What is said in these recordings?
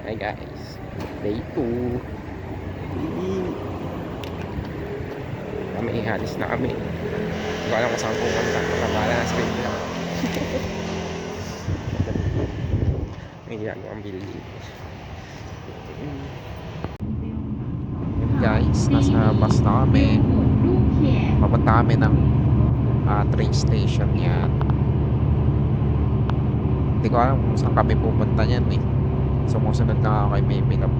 Hi guys, day 2. Kami ihalis na kami. Hindi ko alam kung saan pupunta. Nakabala na screen lang. May ginagawang building. Yun guys, nasa bus na kami. Papunta kami ng train station yan. Hindi ko alam kung saan kami pupunta yan eh. Sumusunod na ako kay Baby Love.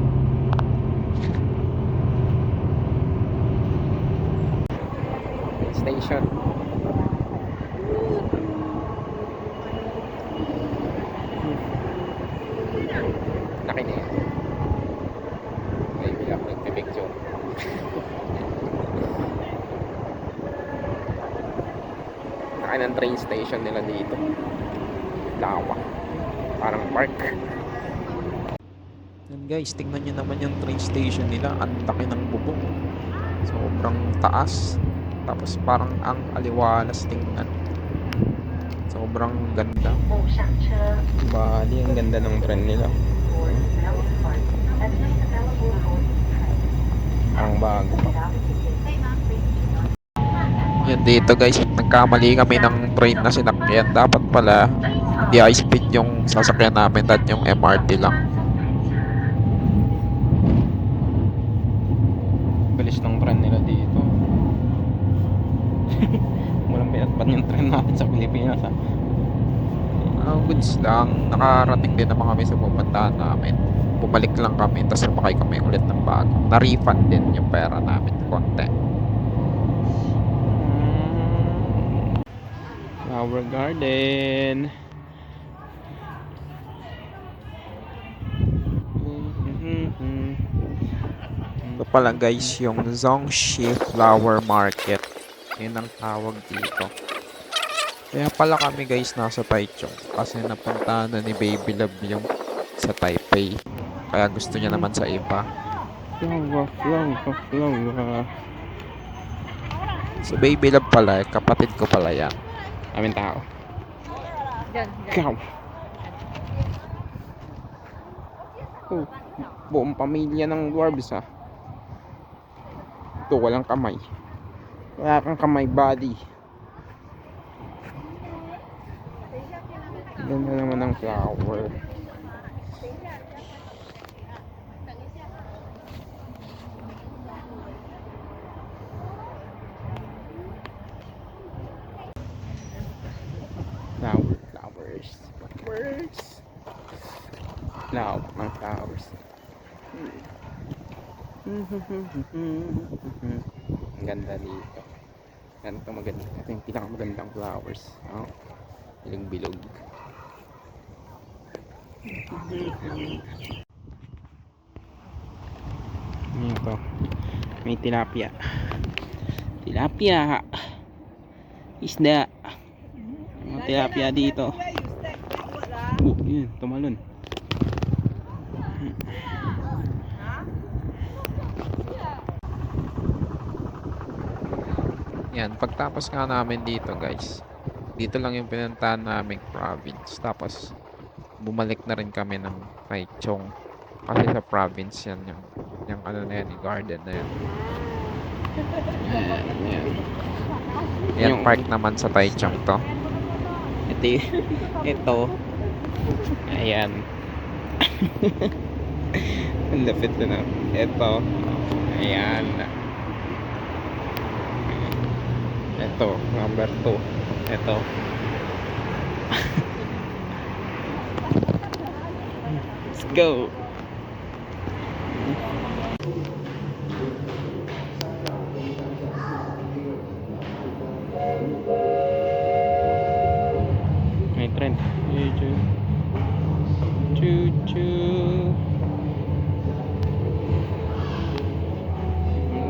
Station. Laki na yan. Baby Love nagpipicture. Laki ng train station nila dito. Lawa. Parang park. Yan guys, tingnan nyo naman yung train station nila. Ang laki ng bubong. Sobrang taas. Tapos parang ang aliwalas tingnan. Sobrang ganda. Bali, ang ganda ng train nila. Ang bago pa. Yan dito guys, nagkamali kami ng train na sinakyan. Dapat pala hindi high speed yung sasakyan namin at yung MRT lang. Bilis ng train nila dito. Walang pinatpan yung train natin sa Pilipinas ha. Goods lang. Nakarating din naman kami sa pupuntahan namin. Bumalik lang kami, tapos sumakay kami ulit ng bago. Na-refund din yung pera namin konti. Flower garden. Ito pala guys yung Zongxi Flower Market. Yun ang tawag dito. Kaya pala kami guys nasa Taichung kasi napunta na ni Baby Love yung sa Taipei. Kaya gusto niya naman sa iba. Flower. Si Baby Love pala, kapatid ko pala yan. Aming tao. Ikaw. Oh, buong pamilya ng dwarves ha. Ito, walang kamay. Wala kang kamay, body. Ganda naman ng flower. Flowers. Flower ng flowers. Ang ganda dito. Ganito maganda. Ito yung pinakamagandang flowers. Oh, bilog-bilog. Ito. May tilapia. Isda. Mga tilapia dito. Yun, tumalon. Yan, pagtapos nga namin dito guys, dito lang yung pinuntahan naming province. Tapos bumalik na rin kami ng Taichung kasi sa province yan yung ano na yan, yung garden na yan. Yan park naman sa Taichung to. Ito. Ayan. Ang lapit na. Ito. Ayan. Ito, number 2. Ito. Let's go. May trend. Choo-choo.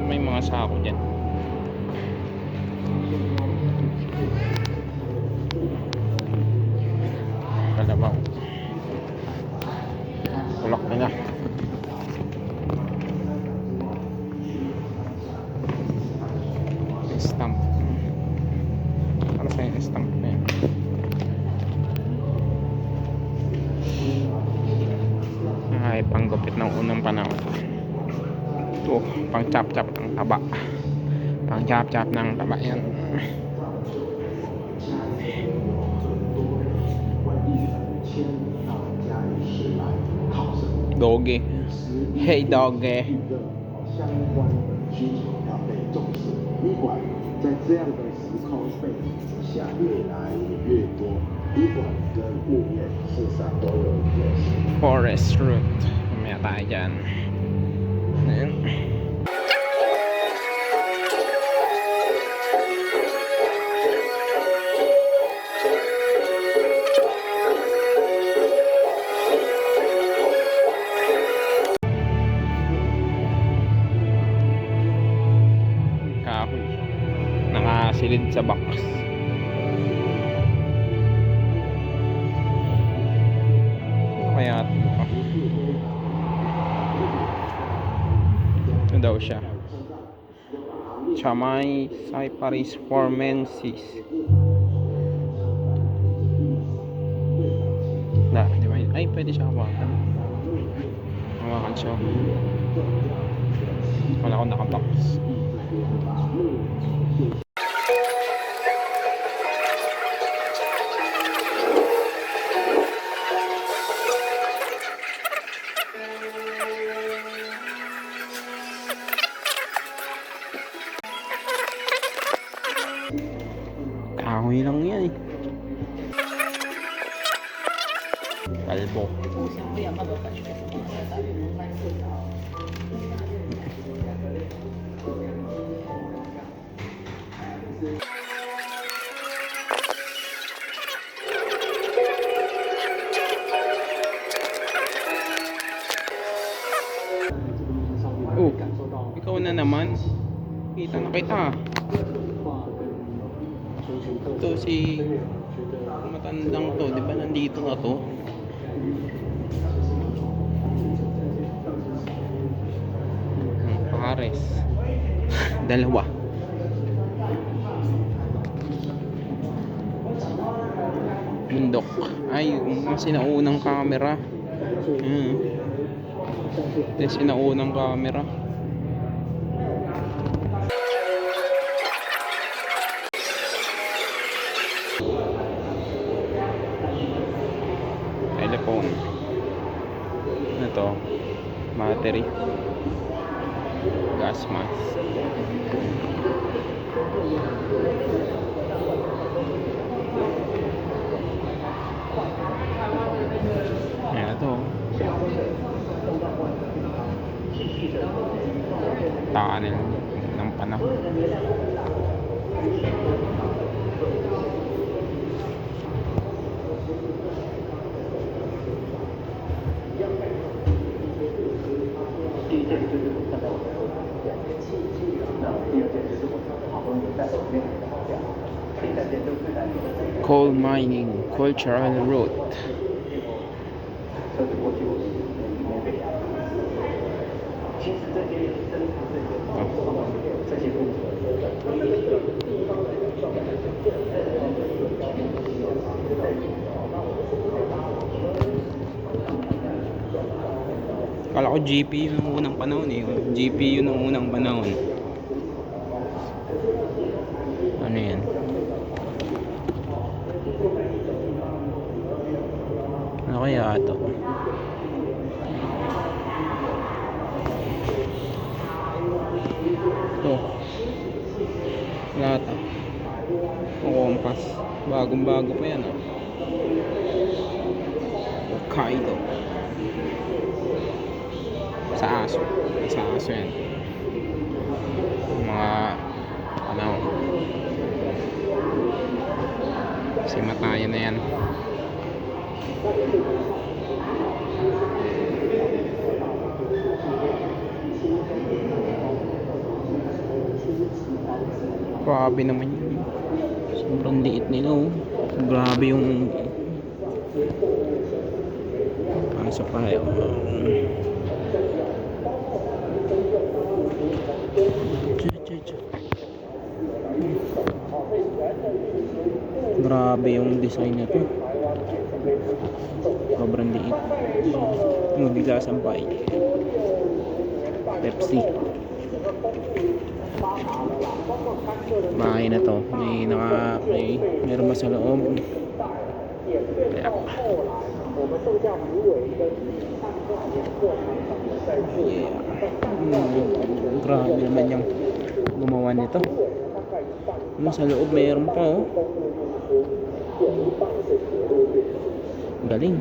May mga sako dyan. Kalabaw. Kulak na. Stamp. Ano sa yung stamp na yan? bahay panggupit ng unang panahon. Ito, pang chop-chop ng taba. Pang chop-chop ng taba yan. Doggy. Hey doggy. 相关的需求要被重视。医馆在这样的时空背景之下越来越多，医馆跟物业事实上都有联系。 Forest route. Mamaya tayo dyan. Ayan. Kahoy. Nakasilid sa box. Kaya ito daw siya. Chamay Cyparis formensis. Di ba? Ay, pwede siya hawakan. Hawakan siya. Wala ko nakabox. Kahoy lang yan eh. Kalbo. Oh, ikaw na naman. Kita na kita. Ito si matandang to, di ba nandito na to? Pares. Dalawa. Bundok. Ay, yung sinaunang camera. Yung sinaunang camera. Telephone. Ito, battery, gas mask. Ayan, ito tunnel ng panahon. Coal mining cultural route. Kala ko GPU ng unang panahon eh. GPU ng unang panahon. Ano yan? Ano kaya ito? Ito. Lata. O kompas. Bagong bago pa yan oh. Hokkaido. Sa aso. Sa aso yan. Mga ano. Kasi matayan na yan. Grabe naman yun. Sobrang liit nila oh. Grabe yung pasok tayo. Grabe yung design na to. Sobrang liit. Magsasampay. Pepsi. Bahay na to. Meron ba sa loob? Kaya. Yeah. Grabe naman yung gumawa nito. Sa loob mayroon pa oh. Galing.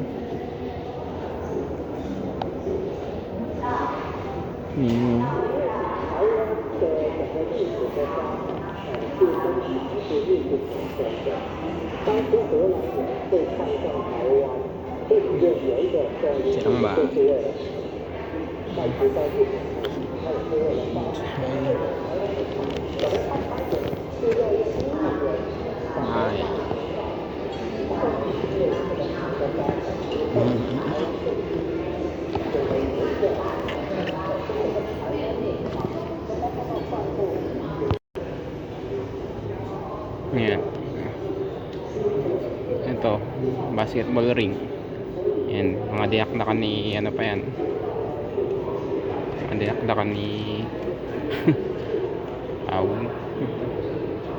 Silang ba? Ay. Ayan. Ito, basketball ring. Yan, mga dinakdakan ni ano pa yan. Mga dinakdakan ni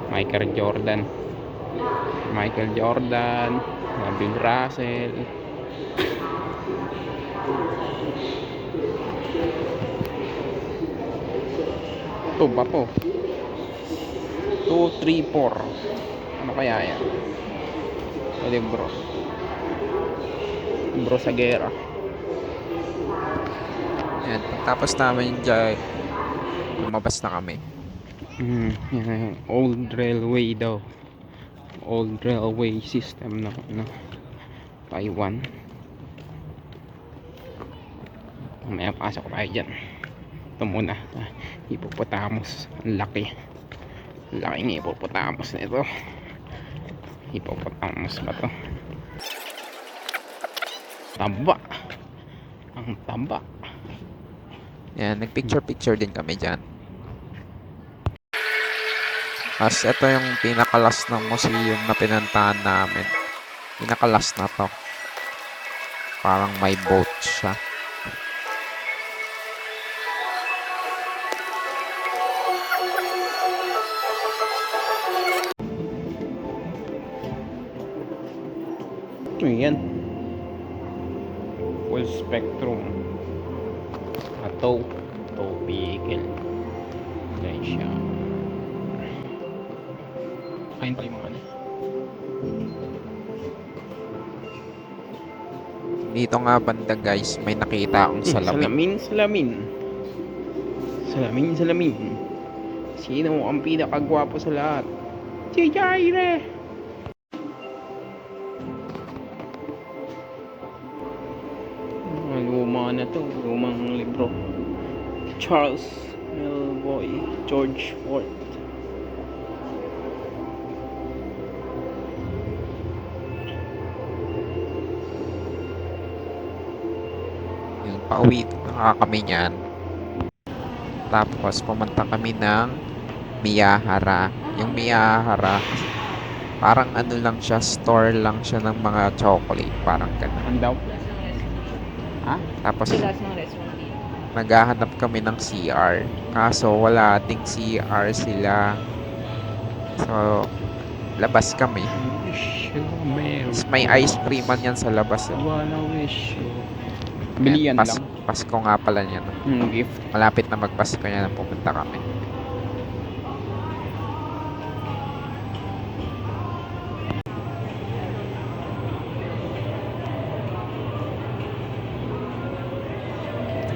Michael Jordan. Bill Russell. Ito ba po? 2, 3, 4. Ano kaya yan? Pwede bro sa gera. Yan, pagtapos namin dyan, lumabas na kami. Yan, old railway daw. Old railway system na Taiwan. May pasok tayo dyan. Ito muna, hippopotamus. Ang laki. Laking hippopotamus na ito. Hippopotamus ba to? Taba. Ang taba. Yan, nagpicture din kami dyan. As ito yung pinakalas ng museum na pinuntahan namin. Pinakalas na to. Parang may boat siya. Ayan. Full spectrum. Tow vehicle. Ayan siya. Kain tayo mga Dito nga banda guys, may nakita akong salamin. Salamin. Sino ang pinakagwapo sa lahat? Si Jaire. Luma na to, lumang libro. Charles Melboy, George Ford. Yung pauwi na kami niyan. Tapos pumunta kami ng Miyahara. Yung Miyahara, parang ano lang siya, store lang siya ng mga chocolate. Parang ganun. Ang daw? Ha? Tapos naghahanap kami ng CR. Kaso wala ding CR sila. So, labas kami. Tapos may ice cream man yan sa labas. Bili yan lang. Pasko nga pala yan. Gift. Malapit na magpasko yan, pumunta kami.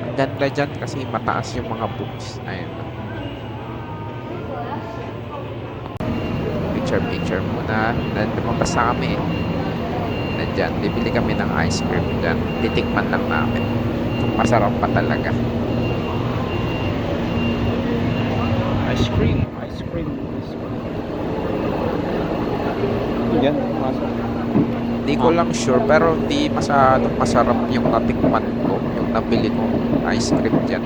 Ang ganda dyan kasi mataas yung mga books. Ayun. Picture muna. Then lumabas na kami. Nandyan, bibili kami ng ice cream dyan. Titikman lang namin kung masarap pa talaga. Ice cream. Yan, masarap. Hindi ko lang sure, pero hindi masyadong masarap yung natikman ko. Yung nabili ko ice cream dyan.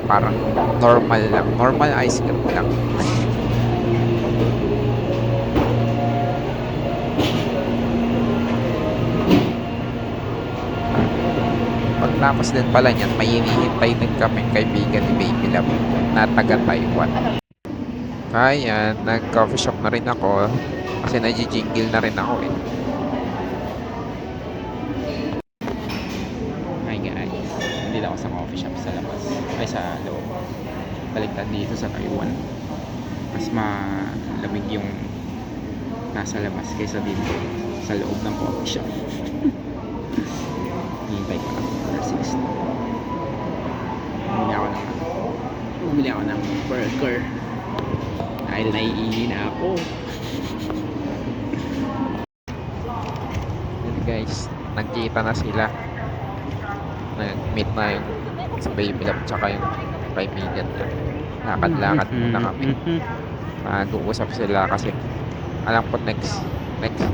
Parang normal lang. Normal ice cream lang. Pag Pagkatapos din pala niyan, may hinihintay din kami kaibigan ni Baby Love na taga Taiwan. Kaya, nag-coffee shop na rin ako kasi nagji-jingle na rin ako eh. Hi guys, nandito ako sa coffee shop sa labas, ay sa loob. Baliktad dito sa Taiwan, mas malamig yung nasa labas kaysa dito sa loob ng coffee shop. Hintay ko lang for 6. Bumili ako ng burger dahil naiihi na ako. Yun guys, nagkita na sila. Nag-meet na yung sa Baby Love tsaka yung kaibigan niya. Lakad-lakad muna kami. Nag-uusap sila kasi alam ko next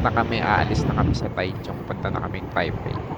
na kami, aalis na kami sa Taichung. Punta na kami Taipei.